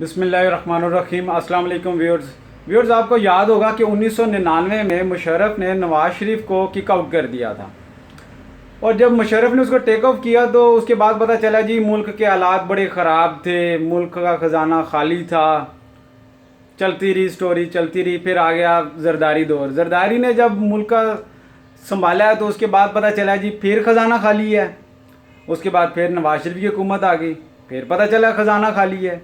बिस्मिल्लाहिर्रहमानिर्रहीम। अस्सलाम वालेकुम व्यूअर्स, आपको याद होगा कि 1999 में मुशर्रफ ने नवाज शरीफ को किक आउट कर दिया था। और जब मुशर्रफ ने उसको टेक ऑफ किया तो उसके बाद पता चला जी मुल्क के हालात बड़े ख़राब थे, मुल्क का ख़जाना खाली था। चलती रही स्टोरी, चलती रही। फिर आ गया जरदारी दौर। जरदारी ने जब मुल्क का संभाला तो उसके बाद पता चला जी फिर ख़जाना खाली है। उसके बाद फिर नवाज शरीफ की हुकूमत आ गई, फिर पता चला ख़जाना खाली है।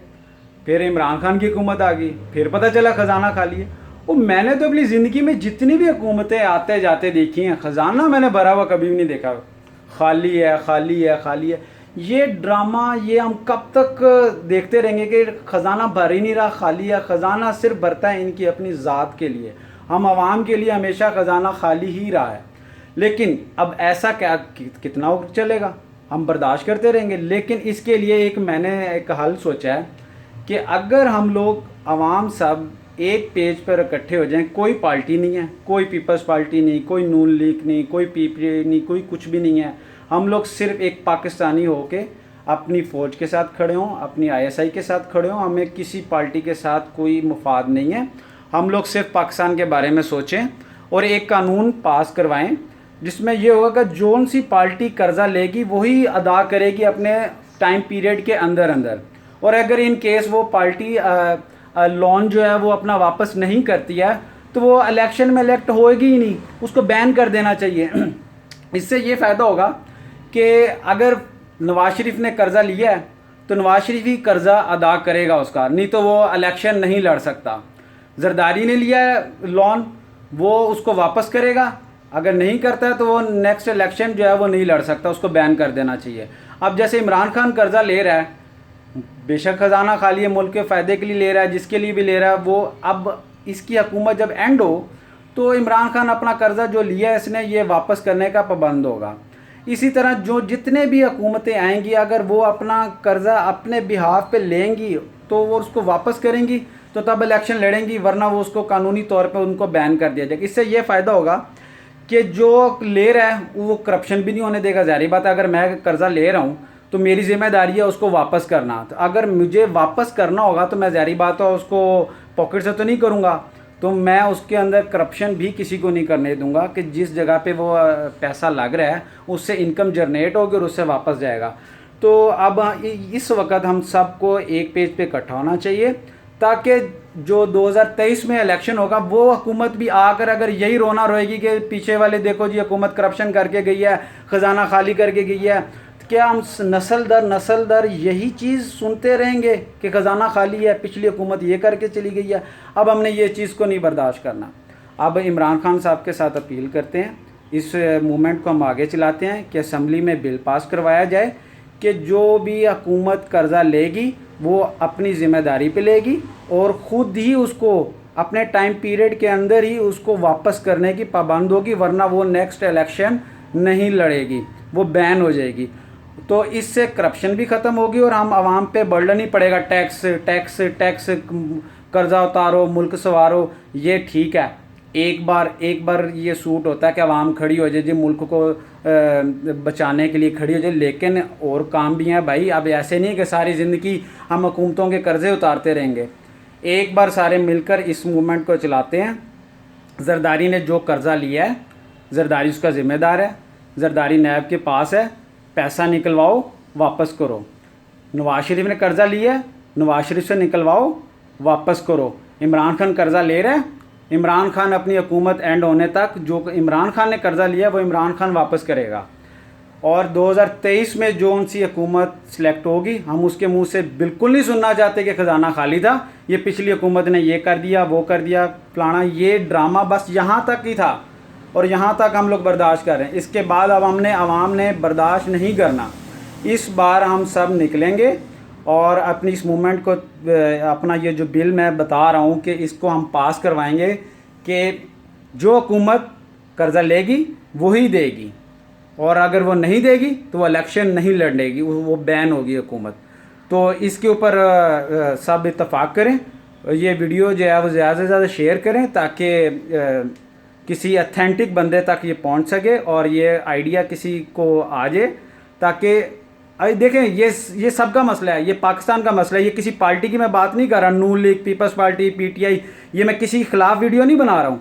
फिर इमरान खान की हुकूमत आ गई, फिर पता चला ख़जाना खाली है। और मैंने तो अपनी ज़िंदगी में जितनी भी हुकूमतें आते जाते देखी हैं, ख़जाना मैंने भरा हुआ कभी भी नहीं देखा। खाली है, खाली है, खाली है। ये ड्रामा ये हम कब तक देखते रहेंगे कि ख़जाना भर ही नहीं रहा, खाली है। ख़जाना सिर्फ भरता है इनकी अपनी ज़ात के लिए। हम आवाम के लिए हमेशा ख़जाना खाली ही रहा है। लेकिन अब ऐसा क्या कितना वक्त चलेगा, हम बर्दाश्त करते रहेंगे। लेकिन इसके लिए मैंने एक हल सोचा है कि अगर हम लोग आवाम सब एक पेज पर इकट्ठे हो जाएं, कोई पार्टी नहीं है, कोई पीपल्स पार्टी नहीं, कोई नून लीग नहीं, कोई पीपीए नहीं, कोई कुछ भी नहीं है। हम लोग सिर्फ एक पाकिस्तानी होके अपनी फ़ौज के साथ खड़े हों, अपनी आईएसआई के साथ खड़े हों। हमें किसी पार्टी के साथ कोई मुफाद नहीं है। हम लोग सिर्फ पाकिस्तान के बारे में सोचें और एक कानून पास करवाएं जिसमें यह होगा कि जौन सी पार्टी कर्ज़ा लेगी वही अदा करेगी अपने टाइम पीरियड के अंदर अंदर। और अगर इन केस वो पार्टी लोन जो है वो अपना वापस नहीं करती है तो वो इलेक्शन में इलेक्ट होएगी ही नहीं, उसको बैन कर देना चाहिए। इससे ये फ़ायदा होगा कि अगर नवाज शरीफ ने कर्ज़ा लिया है तो नवाज शरीफ ही कर्ज़ा अदा करेगा उसका, नहीं तो वो इलेक्शन नहीं लड़ सकता। जरदारी ने लिया है लोन, वो उसको वापस करेगा। अगर नहीं करता है तो वो नेक्स्ट इलेक्शन जो है वो नहीं लड़ सकता, उसको बैन कर देना चाहिए। अब जैसे इमरान खान कर्ज़ा ले रहा है, बेशक ख़जाना खाली है, मुल्क के फ़ायदे के लिए ले रहा है, जिसके लिए भी ले रहा है वो, अब इसकी हुकूमत जब एंड हो तो इमरान खान अपना कर्ज़ा जो लिया है इसने ये वापस करने का पाबंद होगा। इसी तरह जो जितने भी हुकूमतें आएंगी अगर वो अपना कर्ज़ा अपने बिहाफ पे लेंगी तो वो उसको वापस करेंगी तो तब इलेक्शन लड़ेंगी, वरना वो उसको कानूनी तौर पे उनको बैन कर दिया जाएगा। इससे ये फ़ायदा होगा कि जो ले रहा है वो करप्शन भी नहीं होने देगा। ज़ाहिर बात है, अगर मैं कर्ज़ा ले रहा हूँ तो मेरी ज़िम्मेदारी है उसको वापस करना। तो अगर मुझे वापस करना होगा तो मैं ज़ाहिर बात है उसको पॉकेट से तो नहीं करूँगा, तो मैं उसके अंदर करप्शन भी किसी को नहीं करने दूंगा कि जिस जगह पे वो पैसा लग रहा है उससे इनकम जनरेट होगी और उससे वापस जाएगा। तो अब इस वक्त हम सबको एक पेज पे इकट्ठा होना चाहिए ताकि जो 2023 में इलेक्शन होगा वो हुकूमत भी आकर अगर यही रोना रोएगी कि पीछे वाले देखो जी हुकूमत करप्शन करके गई है, ख़जाना खाली करके गई है, क्या हम नस्ल दर यही चीज़ सुनते रहेंगे कि ख़जाना खाली है, पिछली हुकूमत ये करके चली गई है। अब हमने ये चीज़ को नहीं बर्दाश्त करना। अब इमरान खान साहब के साथ अपील करते हैं, इस मूवमेंट को हम आगे चलाते हैं कि असम्बली में बिल पास करवाया जाए कि जो भी हुकूमत कर्ज़ा लेगी वो अपनी ज़िम्मेदारी पे लेगी और ख़ुद ही उसको अपने टाइम पीरियड के अंदर ही उसको वापस करने की पाबंद होगी, वरना वो नेक्स्ट इलेक्शन नहीं लड़ेगी, वो बैन हो जाएगी। तो इससे करप्शन भी ख़त्म होगी और हम आवाम पे बर्डन नहीं पड़ेगा, टैक्स टैक्स टैक्स, कर्ज़ा उतारो, मुल्क संवारो। ये ठीक है, एक बार ये सूट होता है कि आवाम खड़ी हो जाए जी, मुल्क को बचाने के लिए खड़ी हो जाए। लेकिन और काम भी हैं भाई। अब ऐसे नहीं कि सारी ज़िंदगी हम हुकूमतों के कर्ज़े उतारते रहेंगे। एक बार सारे मिलकर इस मूवमेंट को चलाते हैं। जरदारी ने जो कर्ज़ा लिया है जरदारी उसका ज़िम्मेदार है, जरदारी नायब के पास है, पैसा निकलवाओ, वापस करो। नवाज शरीफ ने कर्ज़ा लिया है, नवाज शरीफ से निकलवाओ, वापस करो। इमरान खान कर्ज़ा ले रहा है, इमरान खान अपनी हुकूमत एंड होने तक जो इमरान खान ने कर्ज़ा लिया वो इमरान खान वापस करेगा। और 2023 में जो उनसी हुकूमत सिलेक्ट होगी हम उसके मुंह से बिल्कुल नहीं सुनना चाहते कि ख़जाना खाली था, ये पिछली हुकूमत ने ये कर दिया, वो कर दिया, फलाना। ये ड्रामा बस यहाँ तक ही था और यहाँ तक हम लोग बर्दाश्त कर रहे हैं। इसके बाद अब आवाम ने बर्दाश्त नहीं करना। इस बार हम सब निकलेंगे और अपनी इस मूवमेंट को अपना ये जो बिल मैं बता रहा हूँ कि इसको हम पास करवाएंगे कि जो हुकूमत कर्ज़ा लेगी वही देगी और अगर वो नहीं देगी तो वो इलेक्शन नहीं लड़ेगी, वो बैन होगी हुकूमत। तो इसके ऊपर सब इत्तफाक करें। ये वीडियो जो है वो ज़्यादा से ज़्यादा शेयर करें ताकि किसी अथेंटिक बंदे तक ये पहुंच सके और ये आइडिया किसी को आ जाए ताकि अरे देखें, ये सबका मसला है, ये पाकिस्तान का मसला है, ये किसी पार्टी की मैं बात नहीं कर रहा, नून लीग, पीपल्स पार्टी, पीटीआई, ये मैं किसी के खिलाफ वीडियो नहीं बना रहा हूँ।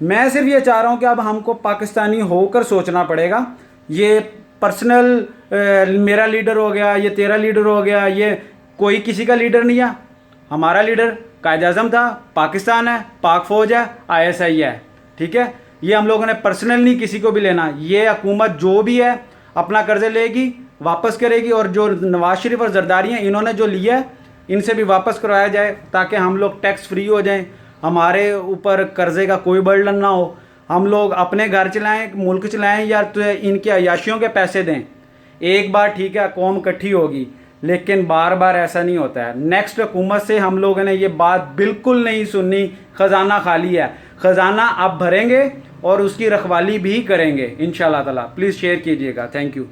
मैं सिर्फ ये चाह रहा हूँ कि अब हमको पाकिस्तानी होकर सोचना पड़ेगा। ये पर्सनल मेरा लीडर हो गया, ये तेरा लीडर हो गया, ये कोई किसी का लीडर नहीं है। हमारा लीडर कायद-ए-आज़म था, पाकिस्तान है, पाक फ़ौज है, ISI है, ठीक है। ये हम लोगों ने पर्सनल नहीं किसी को भी लेना। ये हुकूमत जो भी है अपना कर्ज़े लेगी, वापस करेगी, और जो नवाज शरीफ और जरदारी हैं इन्होंने जो लिया है इनसे भी वापस करवाया जाए, ताकि हम लोग टैक्स फ्री हो जाएं, हमारे ऊपर कर्ज़े का कोई बर्डन ना हो, हम लोग अपने घर चलाएं, मुल्क चलाएं, या तो इनके अयाशियों के पैसे दें। एक बार ठीक है कौम इकट्ठी होगी, लेकिन बार बार ऐसा नहीं होता है। नेक्स्ट हुकूमत से हम लोगों ने ये बात बिल्कुल नहीं सुननी, ख़जाना खाली है, ख़जाना अब भरेंगे और उसकी रखवाली भी करेंगे इंशाल्लाह ताला। प्लीज़ शेयर कीजिएगा। Thank you.